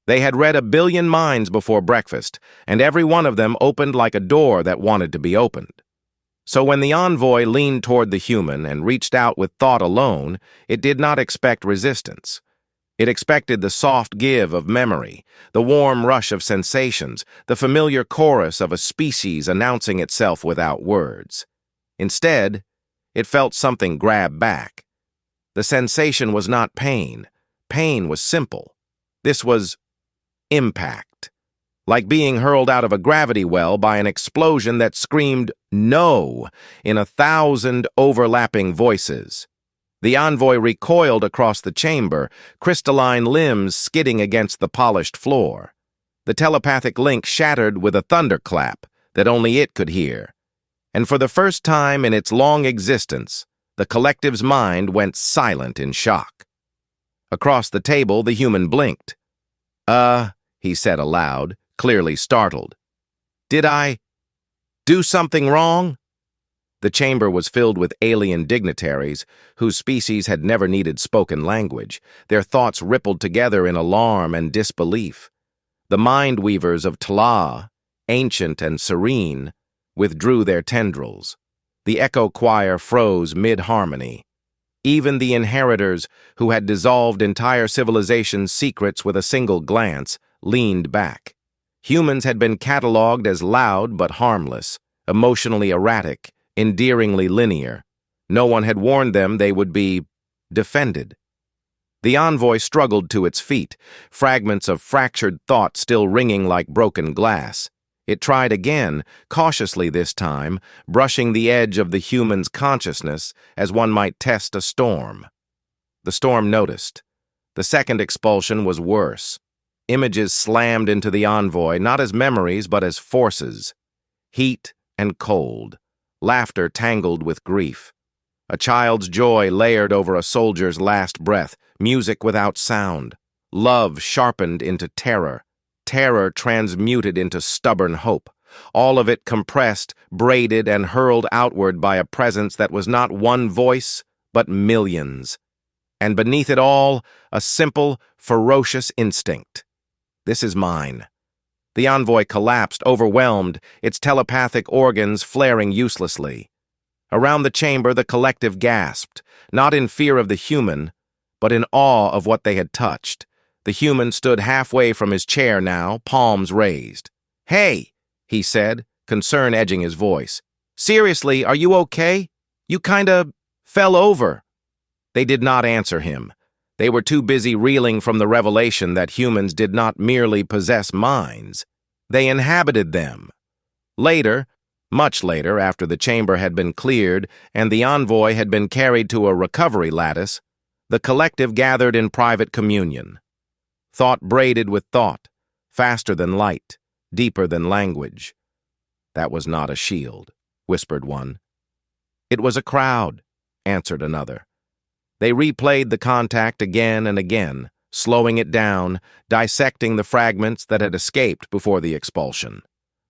They had read 1,000,000,000 minds before breakfast, and every one of them opened like a door that wanted to be opened. So when the envoy leaned toward the human and reached out with thought alone, it did not expect resistance. It expected the soft give of memory, the warm rush of sensations, the familiar chorus of a species announcing itself without words. Instead, it felt something grab back. The sensation was not pain. Pain was simple. This was impact. Like being hurled out of a gravity well by an explosion that screamed "no" in 1,000 overlapping voices. The envoy recoiled across the chamber, crystalline limbs skidding against the polished floor. The telepathic link shattered with a thunderclap that only it could hear. And for the first time in its long existence, the collective's mind went silent in shock. Across the table, the human blinked. He said aloud, clearly startled. Did I do something wrong? The chamber was filled with alien dignitaries whose species had never needed spoken language. Their thoughts rippled together in alarm and disbelief. The mind weavers of Tla, ancient and serene, withdrew their tendrils. The echo choir froze mid-harmony. Even the inheritors, who had dissolved entire civilization's secrets with a single glance, leaned back. Humans had been catalogued as loud but harmless, emotionally erratic, endearingly linear. No one had warned them they would be defended. The envoy struggled to its feet, fragments of fractured thought still ringing like broken glass. It tried again, cautiously this time, brushing the edge of the human's consciousness as one might test a storm. The storm noticed. The second expulsion was worse. Images slammed into the envoy, not as memories, but as forces. Heat and cold. Laughter tangled with grief. A child's joy layered over a soldier's last breath, music without sound. Love sharpened into terror. Terror transmuted into stubborn hope. All of it compressed, braided, and hurled outward by a presence that was not one voice, but millions. And beneath it all, a simple, ferocious instinct. This is mine. The envoy collapsed, overwhelmed, its telepathic organs flaring uselessly. Around the chamber, the collective gasped, not in fear of the human, but in awe of what they had touched. The human stood halfway from his chair now, palms raised. "Hey," he said, concern edging his voice. "Seriously, are you okay? You kinda fell over." They did not answer him. They were too busy reeling from the revelation that humans did not merely possess minds. They inhabited them. Later, much later, after the chamber had been cleared and the envoy had been carried to a recovery lattice, the collective gathered in private communion. Thought braided with thought, faster than light, deeper than language. "That was not a shield," whispered one. "It was a crowd," answered another. They replayed the contact again and again, slowing it down, dissecting the fragments that had escaped before the expulsion.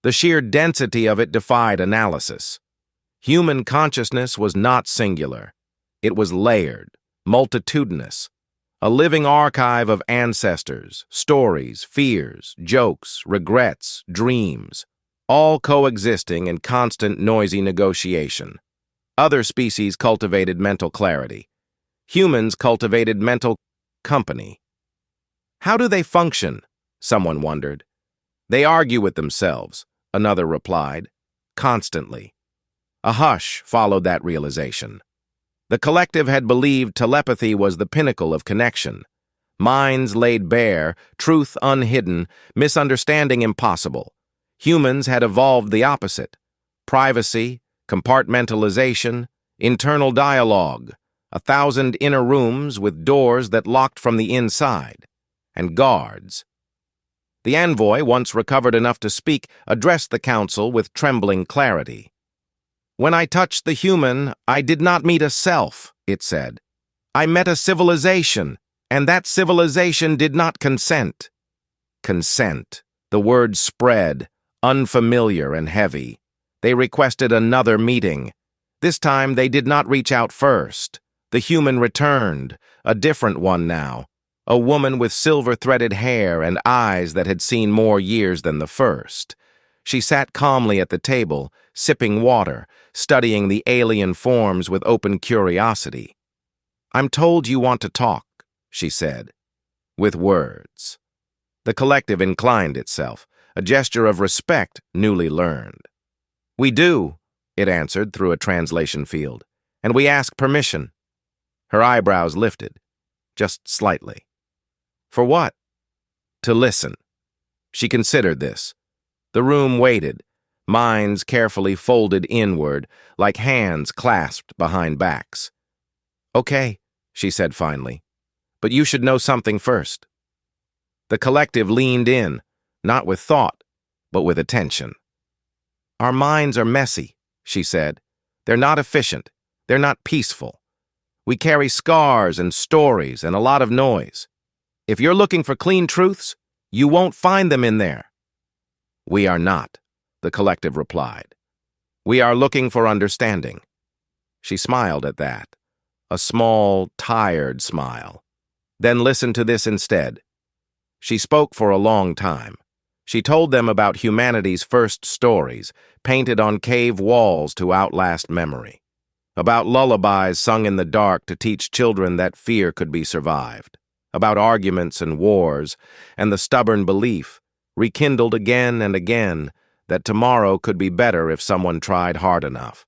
The sheer density of it defied analysis. Human consciousness was not singular. It was layered, multitudinous, a living archive of ancestors, stories, fears, jokes, regrets, dreams, all coexisting in constant noisy negotiation. Other species cultivated mental clarity. Humans cultivated mental company. "How do they function?" someone wondered. "They argue with themselves," another replied, "constantly." A hush followed that realization. The collective had believed telepathy was the pinnacle of connection. Minds laid bare, truth unhidden, misunderstanding impossible. Humans had evolved the opposite. Privacy, compartmentalization, internal dialogue, 1,000 inner rooms with doors that locked from the inside, and guards. The envoy, once recovered enough to speak, addressed the council with trembling clarity. "When I touched the human, I did not meet a self," it said. "I met a civilization, and that civilization did not consent." Consent. The word spread, unfamiliar and heavy. They requested another meeting. This time they did not reach out first. The human returned, a different one now, a woman with silver-threaded hair and eyes that had seen more years than the first. She sat calmly at the table, sipping water, studying the alien forms with open curiosity. "I'm told you want to talk," she said, with words. The collective inclined itself, a gesture of respect newly learned. "We do," it answered through a translation field, "and we ask permission." Her eyebrows lifted, just slightly. "For what?" "To listen." She considered this. The room waited, minds carefully folded inward, like hands clasped behind backs. "Okay," she said finally, "but you should know something first." The collective leaned in, not with thought, but with attention. "Our minds are messy," she said. "They're not efficient. They're not peaceful. We carry scars and stories and a lot of noise. If you're looking for clean truths, you won't find them in there." "We are not," the collective replied. "We are looking for understanding." She smiled at that, a small, tired smile. "Then listen to this instead." She spoke for a long time. She told them about humanity's first stories, painted on cave walls to outlast memory, about lullabies sung in the dark to teach children that fear could be survived, about arguments and wars, and the stubborn belief, rekindled again and again, that tomorrow could be better if someone tried hard enough.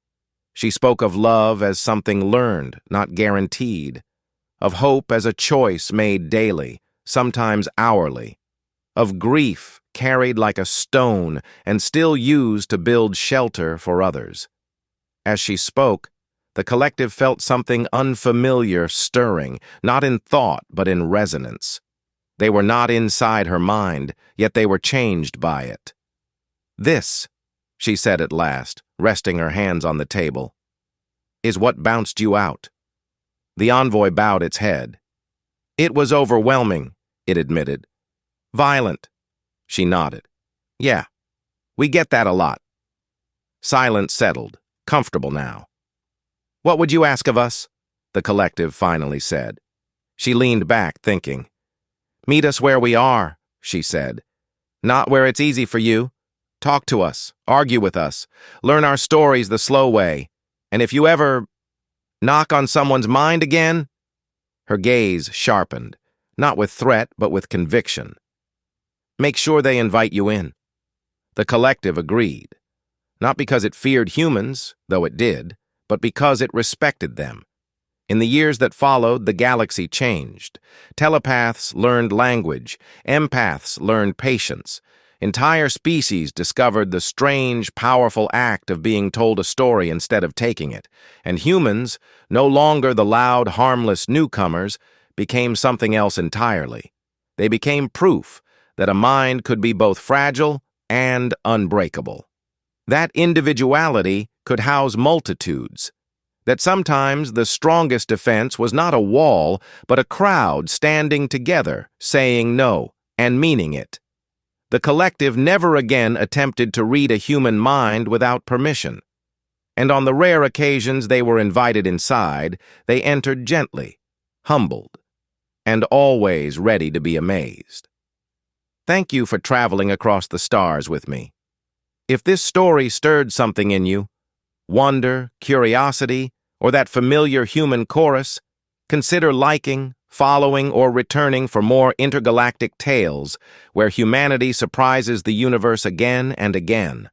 She spoke of love as something learned, not guaranteed, of hope as a choice made daily, sometimes hourly, of grief carried like a stone and still used to build shelter for others. As she spoke, the collective felt something unfamiliar stirring, not in thought but in resonance. They were not inside her mind, yet they were changed by it. "This," she said at last, resting her hands on the table, "is what bounced you out." The envoy bowed its head. "It was overwhelming," it admitted. "Violent." She nodded. "Yeah, we get that a lot." Silence settled, comfortable now. "What would you ask of us?" the collective finally said. She leaned back, thinking. "Meet us where we are," she said. "Not where it's easy for you. Talk to us, argue with us, learn our stories the slow way. And if you ever knock on someone's mind again..." Her gaze sharpened, not with threat but with conviction. "Make sure they invite you in." The collective agreed, not because it feared humans, though it did, but because it respected them. In the years that followed, the galaxy changed. Telepaths learned language, empaths learned patience. Entire species discovered the strange, powerful act of being told a story instead of taking it, and humans, no longer the loud, harmless newcomers, became something else entirely. They became proof that a mind could be both fragile and unbreakable. That individuality could house multitudes. That sometimes the strongest defense was not a wall, but a crowd standing together, saying no, and meaning it. The collective never again attempted to read a human mind without permission. And on the rare occasions they were invited inside, they entered gently, humbled, and always ready to be amazed. Thank you for traveling across the stars with me. If this story stirred something in you, wonder, curiosity, or that familiar human chorus, consider liking, following, or returning for more intergalactic tales where humanity surprises the universe again and again.